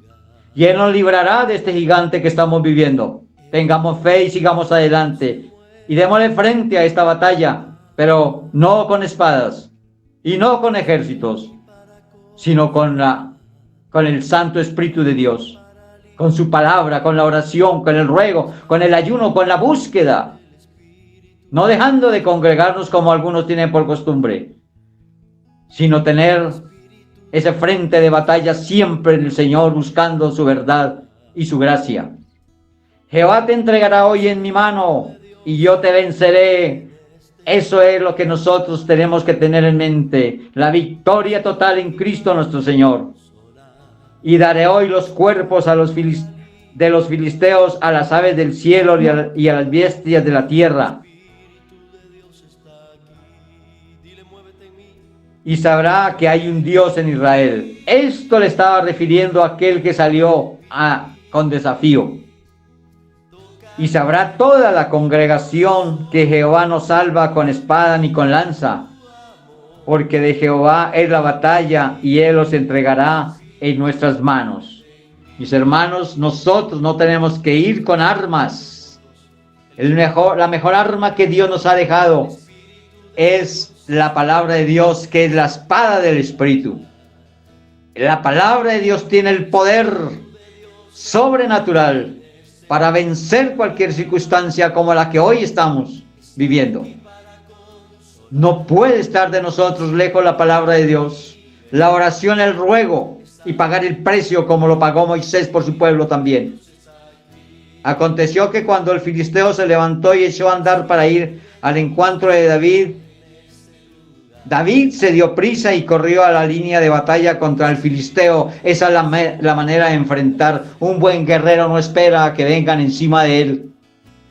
Y Él nos librará de este gigante que estamos viviendo. Tengamos fe y sigamos adelante. Y démosle frente a esta batalla, pero no con espadas y no con ejércitos, sino con el Santo Espíritu de Dios, con su palabra, con la oración, con el ruego, con el ayuno, con la búsqueda. No dejando de congregarnos como algunos tienen por costumbre, sino tener ese frente de batalla siempre en el Señor, buscando su verdad y su gracia. Jehová te entregará hoy en mi mano y yo te venceré. Eso es lo que nosotros tenemos que tener en mente, la victoria total en Cristo nuestro Señor. Y daré hoy los cuerpos de los filisteos a las aves del cielo y a las bestias de la tierra. Y sabrá que hay un Dios en Israel. Esto le estaba refiriendo a aquel que salió con desafío. Y sabrá toda la congregación que Jehová no salva con espada ni con lanza, porque de Jehová es la batalla y Él los entregará en nuestras manos. Mis hermanos, nosotros no tenemos que ir con armas. La mejor arma que Dios nos ha dejado es la palabra de Dios, que es la espada del Espíritu. La palabra de Dios tiene el poder sobrenatural para vencer cualquier circunstancia como la que hoy estamos viviendo. No puede estar de nosotros lejos la palabra de Dios, la oración, el ruego y pagar el precio como lo pagó Moisés por su pueblo también. Aconteció que cuando el filisteo se levantó y echó a andar para ir al encuentro de David se dio prisa y corrió a la línea de batalla contra el filisteo. Esa es la manera de enfrentar. Un buen guerrero no espera a que vengan encima de él,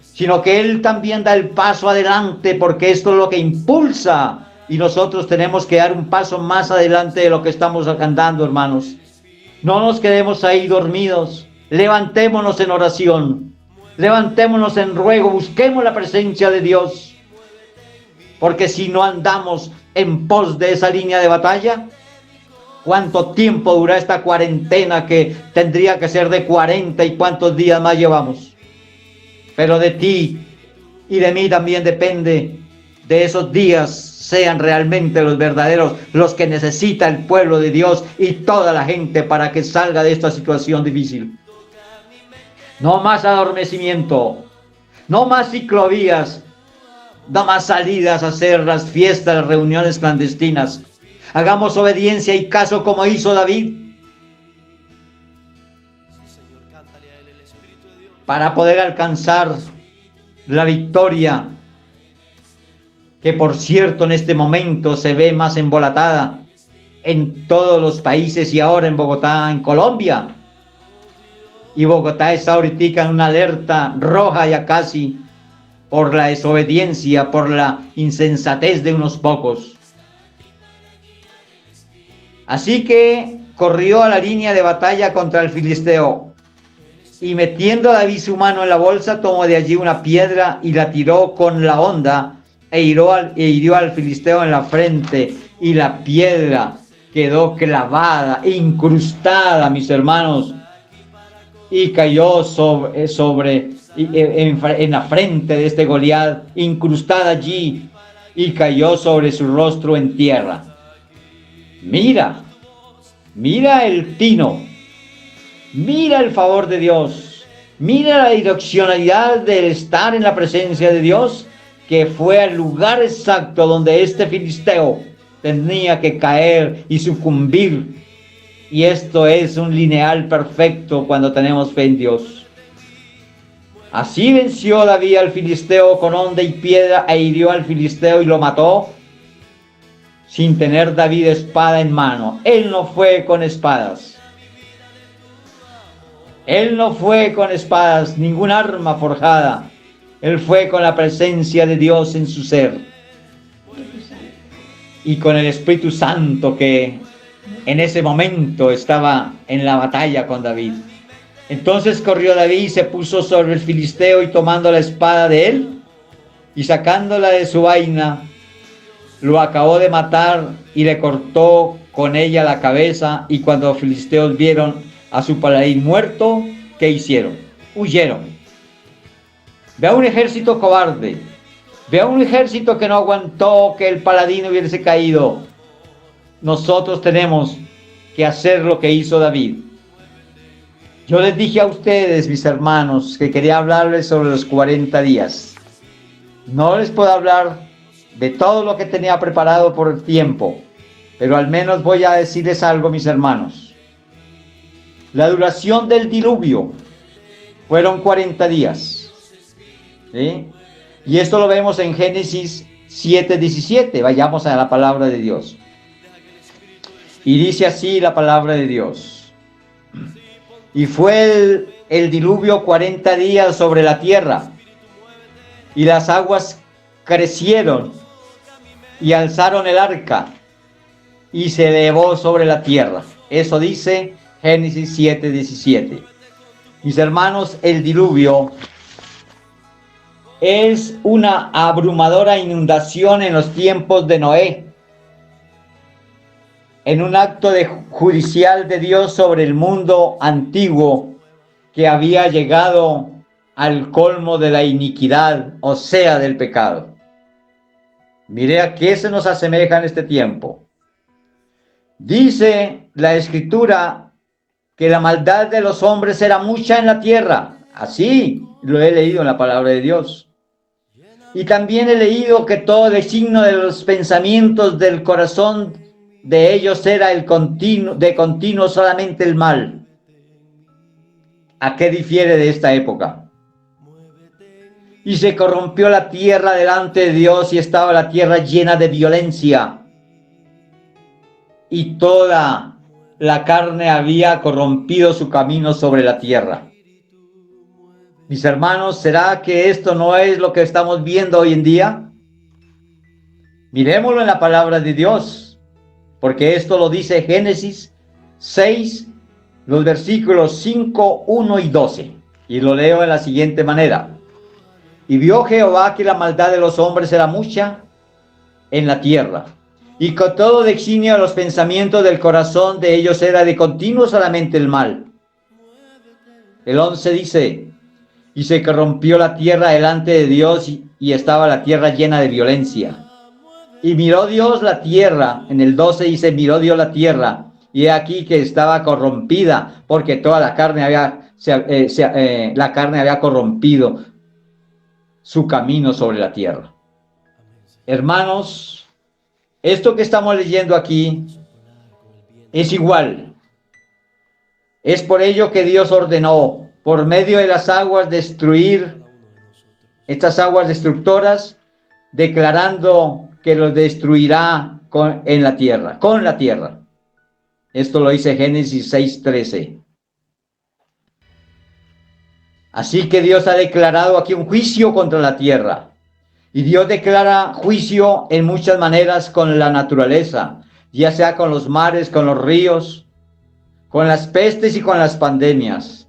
sino que él también da el paso adelante, porque esto es lo que impulsa. Y nosotros tenemos que dar un paso más adelante de lo que estamos andando, hermanos. No nos quedemos ahí dormidos. Levantémonos en oración. Levantémonos en ruego. Busquemos la presencia de Dios. Porque si no andamos en pos de esa línea de batalla, ¿cuánto tiempo dura esta cuarentena que tendría que ser de 40 y cuántos días más llevamos? Pero de ti y de mí también depende de esos días sean realmente los verdaderos, los que necesita el pueblo de Dios y toda la gente para que salga de esta situación difícil. No más adormecimiento, no más ciclovías, no más salidas a hacer las fiestas, las reuniones clandestinas. Hagamos obediencia y caso como hizo David, para poder alcanzar la victoria, que por cierto en este momento se ve más embolatada en todos los países y ahora en Bogotá, en Colombia. Y Bogotá está ahorita en una alerta roja ya casi, por la desobediencia, por la insensatez de unos pocos. Así que corrió a la línea de batalla contra el filisteo. Y metiendo David su mano en la bolsa, tomó de allí una piedra y la tiró con la honda e hirió al filisteo en la frente, y la piedra quedó clavada, incrustada, mis hermanos, y cayó en la frente de este Goliat, incrustada allí, y cayó sobre su rostro en tierra. Mira el tino, mira el favor de Dios, mira la direccionalidad del estar en la presencia de Dios, que fue al lugar exacto donde este filisteo tenía que caer y sucumbir. Y esto es un lineal perfecto cuando tenemos fe en Dios. Así venció David al filisteo con honda y piedra, e hirió al filisteo y lo mató, sin tener David espada en mano. Él no fue con espadas. Él no fue con espadas, ningún arma forjada. Él fue con la presencia de Dios en su ser. Y con el Espíritu Santo, que en ese momento estaba en la batalla con David. Entonces corrió David y se puso sobre el filisteo, y tomando la espada de él y sacándola de su vaina, lo acabó de matar y le cortó con ella la cabeza. Y cuando los filisteos vieron a su paladín muerto, ¿qué hicieron? Huyeron. Ve a un ejército cobarde, ve a un ejército que no aguantó que el paladín hubiese caído. Nosotros tenemos que hacer lo que hizo David. Yo les dije a ustedes, mis hermanos, que quería hablarles sobre los 40 días. No les puedo hablar de todo lo que tenía preparado por el tiempo, pero al menos voy a decirles algo, mis hermanos. La duración del diluvio fueron 40 días. ¿Sí? Y esto lo vemos en Génesis 7:17. Vayamos a la palabra de Dios. Y dice así la palabra de Dios: y fue el diluvio 40 días sobre la tierra, y las aguas crecieron y alzaron el arca, y se elevó sobre la tierra. Eso dice Génesis 7:17. Mis hermanos, el diluvio es una abrumadora inundación en los tiempos de Noé, en un acto judicial de Dios sobre el mundo antiguo, que había llegado al colmo de la iniquidad, o sea, del pecado. Mire a qué se nos asemeja en este tiempo. Dice la Escritura que la maldad de los hombres era mucha en la tierra. Así lo he leído en la palabra de Dios. Y también he leído que todo designio de los pensamientos del corazón de ellos era de continuo solamente el mal. ¿A qué difiere de esta época? Y se corrompió la tierra delante de Dios, y estaba la tierra llena de violencia, y toda la carne había corrompido su camino sobre la tierra. Mis hermanos, ¿será que esto no es lo que estamos viendo hoy en día? Mirémoslo en la palabra de Dios, porque esto lo dice Génesis 6, los versículos 5, 1 y 12. Y lo leo de la siguiente manera: y vio Jehová que la maldad de los hombres era mucha en la tierra, y con todo designio de los pensamientos del corazón de ellos era de continuo solamente el mal. El 11 dice: y se corrompió la tierra delante de Dios, y estaba la tierra llena de violencia. Y miró Dios la tierra. En el 12 dice: miró Dios la tierra, y he aquí que estaba corrompida, porque toda la carne había corrompido su camino sobre la tierra. Hermanos, esto que estamos leyendo aquí es igual. Es por ello que Dios ordenó, por medio de las aguas, destruir estas aguas destructoras, declarando que los destruirá con la tierra. Esto lo dice Génesis 6:13. Así que Dios ha declarado aquí un juicio contra la tierra. Y Dios declara juicio en muchas maneras con la naturaleza, ya sea con los mares, con los ríos, con las pestes y con las pandemias.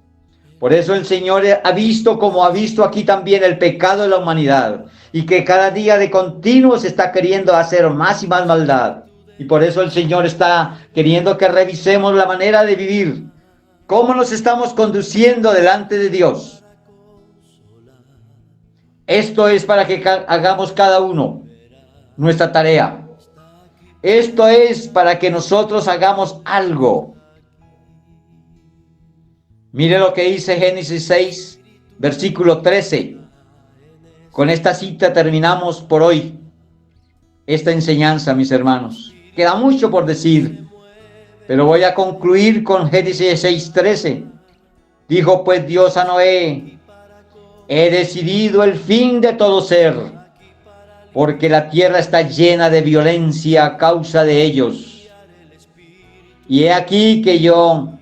Por eso el Señor ha visto, como ha visto aquí también, el pecado de la humanidad, y que cada día de continuo se está queriendo hacer más y más maldad. Y por eso el Señor está queriendo que revisemos la manera de vivir, cómo nos estamos conduciendo delante de Dios. Esto es para que hagamos cada uno nuestra tarea. Esto es para que nosotros hagamos algo. Mire lo que dice Génesis 6, versículo 13. Con esta cita terminamos por hoy esta enseñanza, mis hermanos. Queda mucho por decir, pero voy a concluir con Génesis 6, 13. Dijo pues Dios a Noé: he decidido el fin de todo ser, porque la tierra está llena de violencia a causa de ellos. Y he aquí que yo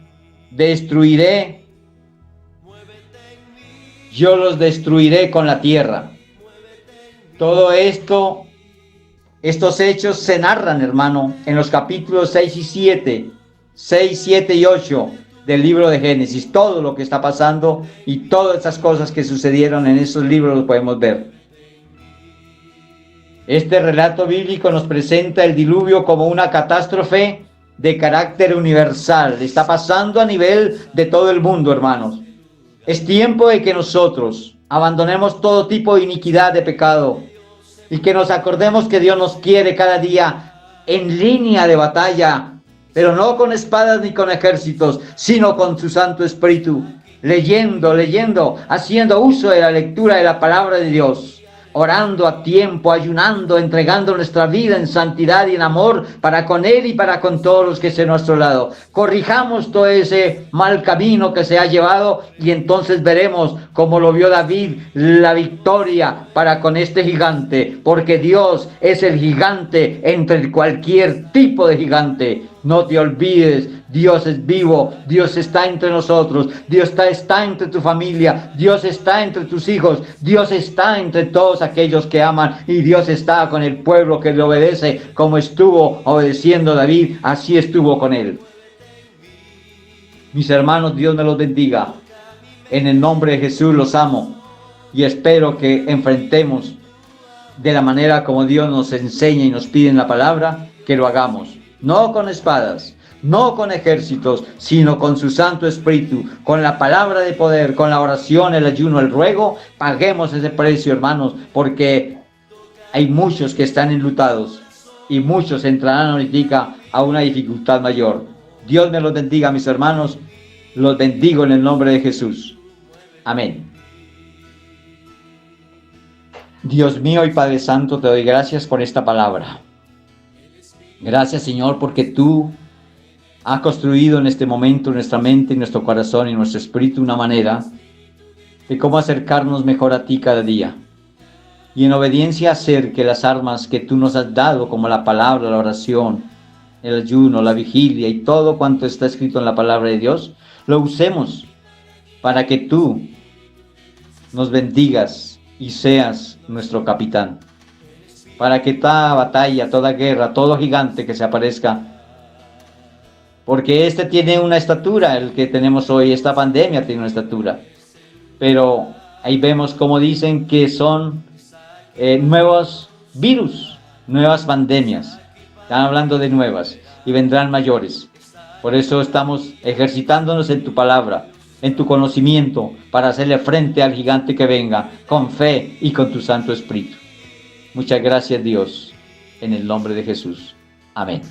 los destruiré con la tierra. Todo esto, estos hechos se narran, hermano, en los capítulos 6 y 7, 6, 7 y 8 del libro de Génesis. Todo lo que está pasando y todas esas cosas que sucedieron en esos libros lo podemos ver. Este relato bíblico nos presenta el diluvio como una catástrofe de carácter universal. Está pasando a nivel de todo el mundo, hermanos. Es tiempo de que nosotros abandonemos todo tipo de iniquidad, de pecado, y que nos acordemos que Dios nos quiere cada día en línea de batalla, pero no con espadas ni con ejércitos, sino con su Santo Espíritu, leyendo, haciendo uso de la lectura de la palabra de Dios, orando a tiempo, ayunando, entregando nuestra vida en santidad y en amor para con Él y para con todos los que estén a nuestro lado. Corrijamos todo ese mal camino que se ha llevado y entonces veremos, como lo vio David, la victoria para con este gigante, porque Dios es el gigante entre cualquier tipo de gigante. No te olvides, Dios es vivo, Dios está entre nosotros, Dios está entre tu familia, Dios está entre tus hijos, Dios está entre todos aquellos que aman, y Dios está con el pueblo que le obedece, como estuvo obedeciendo David, así estuvo con él. Mis hermanos, Dios me los bendiga. En el nombre de Jesús los amo y espero que enfrentemos de la manera como Dios nos enseña y nos pide en la palabra, que lo hagamos. No con espadas, no con ejércitos, sino con su Santo Espíritu, con la palabra de poder, con la oración, el ayuno, el ruego. Paguemos ese precio, hermanos, porque hay muchos que están enlutados y muchos entrarán ahorita a una dificultad mayor. Dios me los bendiga, mis hermanos. Los bendigo en el nombre de Jesús. Amén. Dios mío y Padre Santo, te doy gracias por esta palabra. Gracias, Señor, porque tú has construido en este momento en nuestra mente, en nuestro corazón y en nuestro espíritu una manera de cómo acercarnos mejor a ti cada día. Y en obediencia hacer que las armas que tú nos has dado, como la palabra, la oración, el ayuno, la vigilia y todo cuanto está escrito en la palabra de Dios, lo usemos para que tú nos bendigas y seas nuestro capitán. Para que toda batalla, toda guerra, todo gigante que se aparezca, porque este tiene una estatura, el que tenemos hoy, esta pandemia tiene una estatura, pero ahí vemos como dicen que son nuevos virus, nuevas pandemias, están hablando de nuevas y vendrán mayores. Por eso estamos ejercitándonos en tu palabra, en tu conocimiento, para hacerle frente al gigante que venga, con fe y con tu Santo Espíritu. Muchas gracias, Dios, en el nombre de Jesús. Amén.